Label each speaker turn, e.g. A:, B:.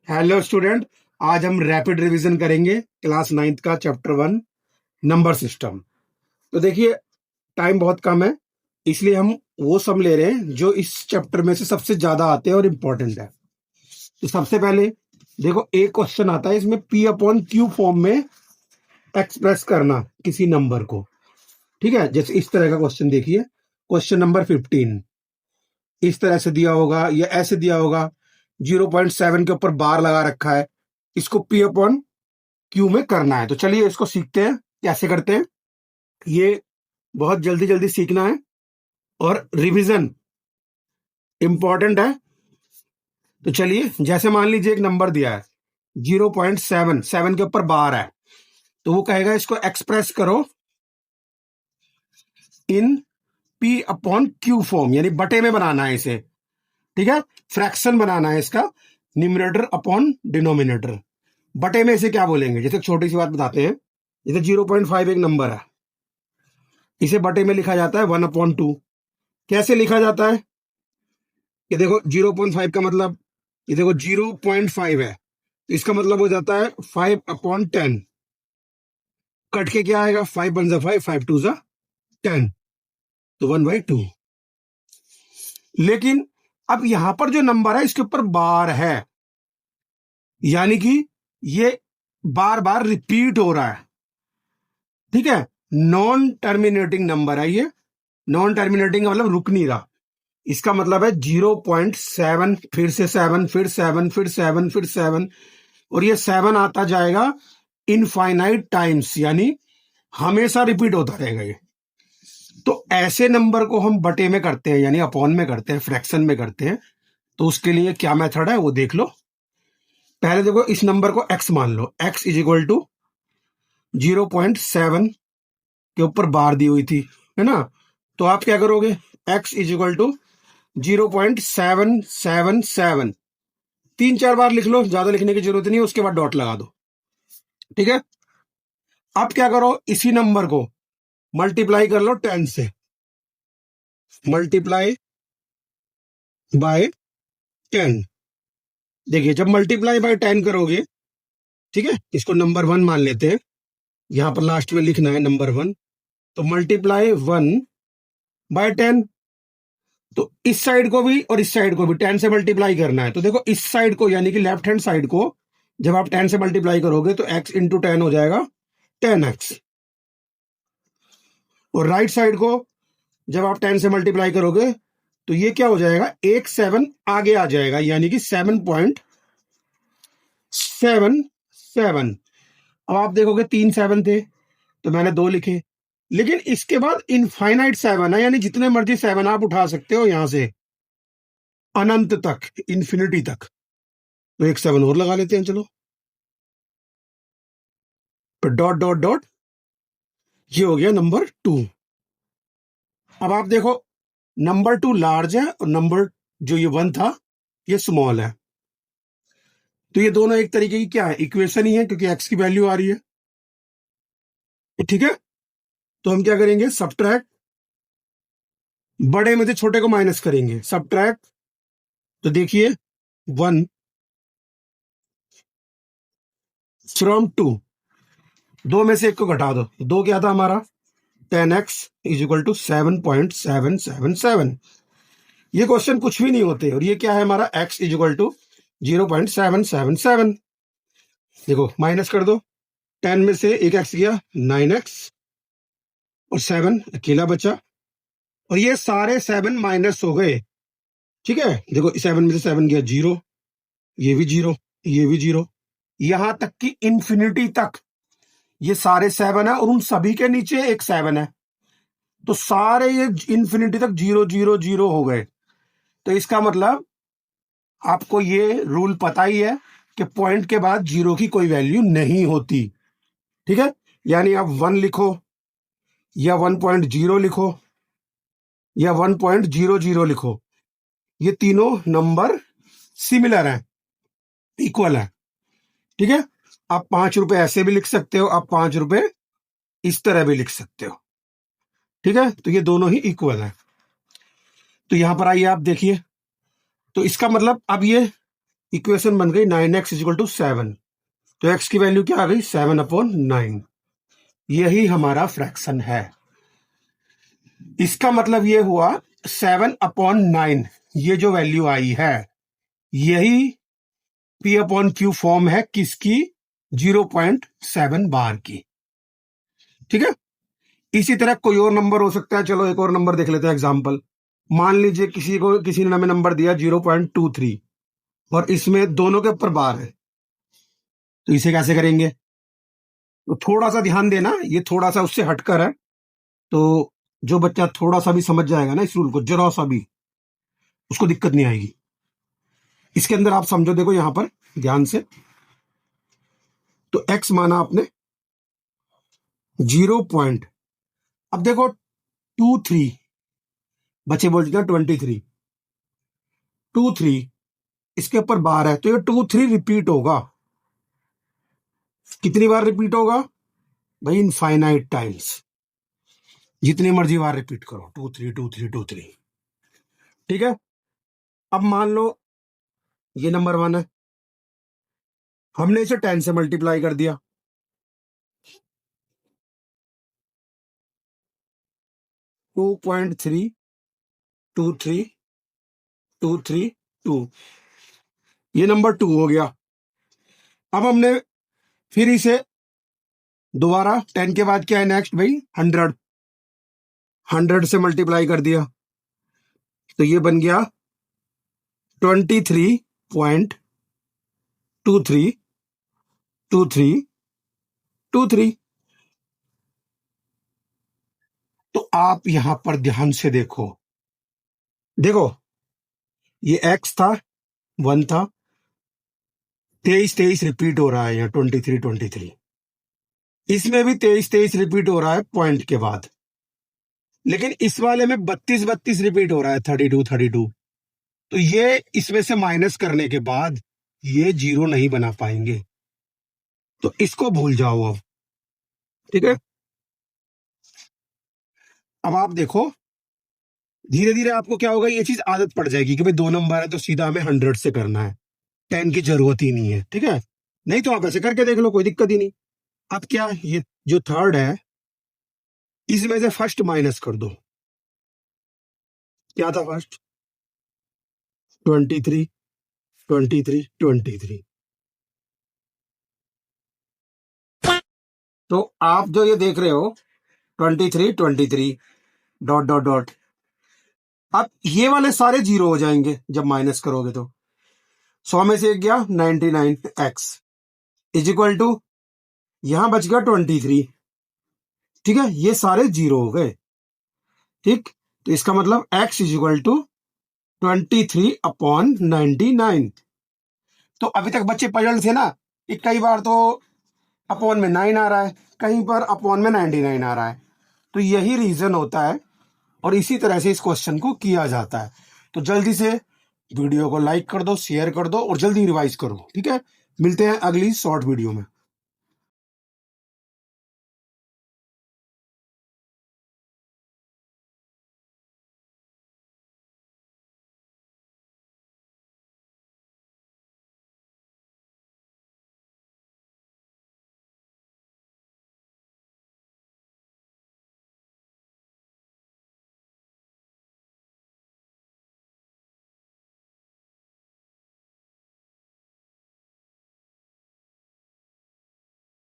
A: Hello student. आज हम rapid revision करेंगे क्लास 9th का चैप्टर 1 नंबर सिस्टम। तो देखिए, टाइम बहुत कम है, इसलिए हम वो सम ले रहे हैं जो इस चैप्टर में से सबसे ज्यादा आते हैं और इम्पोर्टेंट है। तो सबसे पहले देखो, एक क्वेश्चन आता है इसमें पी अपॉन क्यू फॉर्म में एक्सप्रेस करना किसी नंबर को। ठीक है, जैसे इस तरह का क्वेश्चन देखिए, क्वेश्चन नंबर 15 इस तरह से दिया होगा या ऐसे दिया होगा। 0.7 के ऊपर बार लगा रखा है, इसको पी अपॉन क्यू में करना है। तो चलिए इसको सीखते हैं, कैसे करते हैं। ये बहुत जल्दी जल्दी सीखना है और रिवीजन इंपॉर्टेंट है। तो चलिए, जैसे मान लीजिए एक नंबर दिया है 0.7, 7 के ऊपर बार है, तो वो कहेगा इसको एक्सप्रेस करो in P upon Q form, यानी बटे में बनाना है इसे। ठीक है, फ्रैक्शन बनाना है इसका, न्यूमरेटर अपॉन डिनोमिनेटर। बटे में इसे क्या बोलेंगे, जैसे छोटी सी बात बताते हैं। जैसे 0.5 एक नंबर है, इसे बटे में लिखा जाता है 1/2। कैसे लिखा जाता है, ये देखो 0.5 का मतलब, ये देखो 0.5 है, तो इसका मतलब हो जाता है 5/10। कट के क्या आएगा, 5 1 जा 5, 5 2 जा 10, तो 1/2। लेकिन अब यहां पर जो नंबर है इसके ऊपर बार है, यानी कि ये बार बार रिपीट हो रहा है। ठीक है, नॉन टर्मिनेटिंग नंबर है ये। नॉन टर्मिनेटिंग का मतलब रुक नहीं रहा। इसका मतलब है 0.7, फिर से 7, फिर 7, फिर 7, फिर 7, और ये 7 आता जाएगा इनफाइनाइट टाइम्स, यानी हमेशा रिपीट होता रहेगा ये। तो ऐसे नंबर को हम बटे में करते हैं, यानी अपॉन में करते हैं, फ्रैक्शन में करते हैं। तो उसके लिए क्या मेथड है वो देख लो। पहले देखो, इस नंबर को x मान लो, x इज इक्वल टू 0.7 के ऊपर बार दी हुई थी, है ना। तो आप क्या करोगे, x इज इक्वल टू 0.777, 3-4 बार लिख लो, ज्यादा लिखने की जरूरत नहीं है, उसके बाद डॉट लगा दो। ठीक है, अब क्या करो, इसी नंबर को मल्टीप्लाई कर लो 10 से, मल्टीप्लाई बाय 10। देखिए, जब मल्टीप्लाई बाय 10 करोगे, ठीक है, इसको नंबर 1 मान लेते हैं, यहां पर लास्ट में लिखना है नंबर 1। तो मल्टीप्लाई 1/10, तो इस साइड को भी और इस साइड को भी 10 से मल्टीप्लाई करना है। तो देखो, इस साइड को यानी कि लेफ्ट हैंड साइड को जब आप 10 से मल्टीप्लाई करोगे तो x इंटू 10 हो जाएगा 10x, और राइट साइड को जब आप 10 से मल्टीप्लाई करोगे तो ये क्या हो जाएगा, एक 7 आगे आ जाएगा, यानी कि 7.77। अब आप देखोगे 3 7 थे तो मैंने 2 लिखे, लेकिन इसके बाद इनफाइनाइट 7 है, यानी जितने मर्जी 7 आप उठा सकते हो यहां से अनंत तक, इंफिनिटी तक। तो एक 7 और लगा लेते हैं, चलो, तो डॉट डॉट डॉट, ये हो गया नंबर 2। अब आप देखो, नंबर 2 लार्ज है और नंबर जो ये 1 था ये स्मॉल है। तो ये दोनों एक तरीके की क्या है, इक्वेशन ही है, क्योंकि एक्स की वैल्यू आ रही है। ठीक है, तो हम क्या करेंगे, सब्ट्रैक्ट, बड़े में से छोटे को माइनस करेंगे, सब्ट्रैक्ट। तो देखिए 1 फ्रॉम 2, 2 में से एक को घटा दो, 2 क्या था हमारा, 10x इज इक्वल टू 7.777। ये क्वेश्चन कुछ भी नहीं होते, और ये क्या है हमारा, x इज इक्वल टू 0.777। देखो माइनस कर दो, 10 में से एक x गया 9x, और 7 अकेला बचा, और ये सारे 7 माइनस हो गए। ठीक है, देखो 7 में से 7 गया 0, ये भी 0, ये भी 0, यहां तक कि इंफिनिटी तक ये सारे 7 है, और उन सभी के नीचे एक 7 है, तो सारे ये इंफिनिटी तक 0 0 0 हो गए। तो इसका मतलब आपको ये रूल पता ही है कि पॉइंट के बाद 0 की कोई वैल्यू नहीं होती। ठीक है, यानी आप 1 लिखो या 1.0 लिखो या 1.00 लिखो, ये तीनों नंबर सिमिलर हैं, इक्वल है। ठीक है, आप 5 रुपए ऐसे भी लिख सकते हो, आप 5 रुपए इस तरह भी लिख सकते हो। ठीक है, तो ये दोनों ही इक्वल है। तो यहां पर आइए आप देखिए, तो इसका मतलब अब ये इक्वेशन बन गई 9x इक्वल टू 7। तो x की वैल्यू क्या आ गई 7/9। यही हमारा फ्रैक्शन है। इसका मतलब ये हुआ 7/9 ये जो वैल्यू आई है यही P/Q फॉर्म है किसकी 0.7 बार की। ठीक है। इसी तरह कोई और नंबर हो सकता है। चलो एक और नंबर देख लेते हैं एग्जांपल। मान लीजिए किसी ने हमें नंबर दिया 0.23 और इसमें दोनों के ऊपर बार है, तो इसे कैसे करेंगे? तो थोड़ा सा ध्यान देना, ये थोड़ा सा उससे हटकर है, तो जो बच्चा थोड़ा सा भी समझ जाएगा ना इस रूल को, जरा सा भी, उसको दिक्कत नहीं आएगी। इसके अंदर आप समझो, देखो यहां पर ध्यान से, तो x माना आपने 0 पॉइंट, अब देखो 23 बच्चे बोलते हैं 23 23 इसके ऊपर बार है, तो ये 23 रिपीट होगा। कितनी बार रिपीट होगा भाई? इनफाइनाइट टाइम्स, जितनी मर्जी बार रिपीट करो, 23 23 23। ठीक है। अब मान लो ये नंबर 1 है, हमने इसे 10 से मल्टीप्लाई कर दिया, 2.323232, ये नंबर 2 हो गया। अब हमने फिर इसे दोबारा 10 के बाद क्या है नेक्स्ट भाई? 100 से मल्टीप्लाई कर दिया, तो ये बन गया 23.232323। तो आप यहां पर ध्यान से देखो, देखो ये x था 1 था, 23 रिपीट हो रहा है यहाँ 23 इसमें भी 23 रिपीट हो रहा है पॉइंट के बाद, लेकिन इस वाले में 32 रिपीट हो रहा है 32। तो ये इसमें से माइनस करने के बाद ये 0 नहीं बना पाएंगे, तो इसको भूल जाओ अब। ठीक है। अब आप देखो धीरे धीरे आपको क्या होगा, ये चीज आदत पड़ जाएगी कि भाई 2 नंबर है तो सीधा हमें 100 से करना है, 10 की जरूरत ही नहीं है। ठीक है। नहीं तो आप ऐसे करके देख लो, कोई दिक्कत ही नहीं। अब क्या, ये जो थर्ड है इसमें से फर्स्ट माइनस कर दो। क्या था फर्स्ट? 23 23 23। तो आप जो ये देख रहे हो 23 डॉट डॉट डॉट, अब ये वाले सारे 0 हो जाएंगे जब माइनस करोगे, तो 100 में से एक गया 99x इज इक्वल टू, यहां बच गया 23। ठीक है, ये सारे 0 हो गए। ठीक, तो इसका मतलब x इज इक्वल टू 23/99। तो अभी तक बच्चे पजल थे ना कि कई बार तो अपॉन में 9 आ रहा है, कहीं पर अपॉन में 99 आ रहा है, तो यही रीजन होता है और इसी तरह से इस क्वेश्चन को किया जाता है। तो जल्दी से वीडियो को लाइक कर दो, शेयर कर दो और जल्दी रिवाइज करो। ठीक है, मिलते हैं अगली शॉर्ट वीडियो में।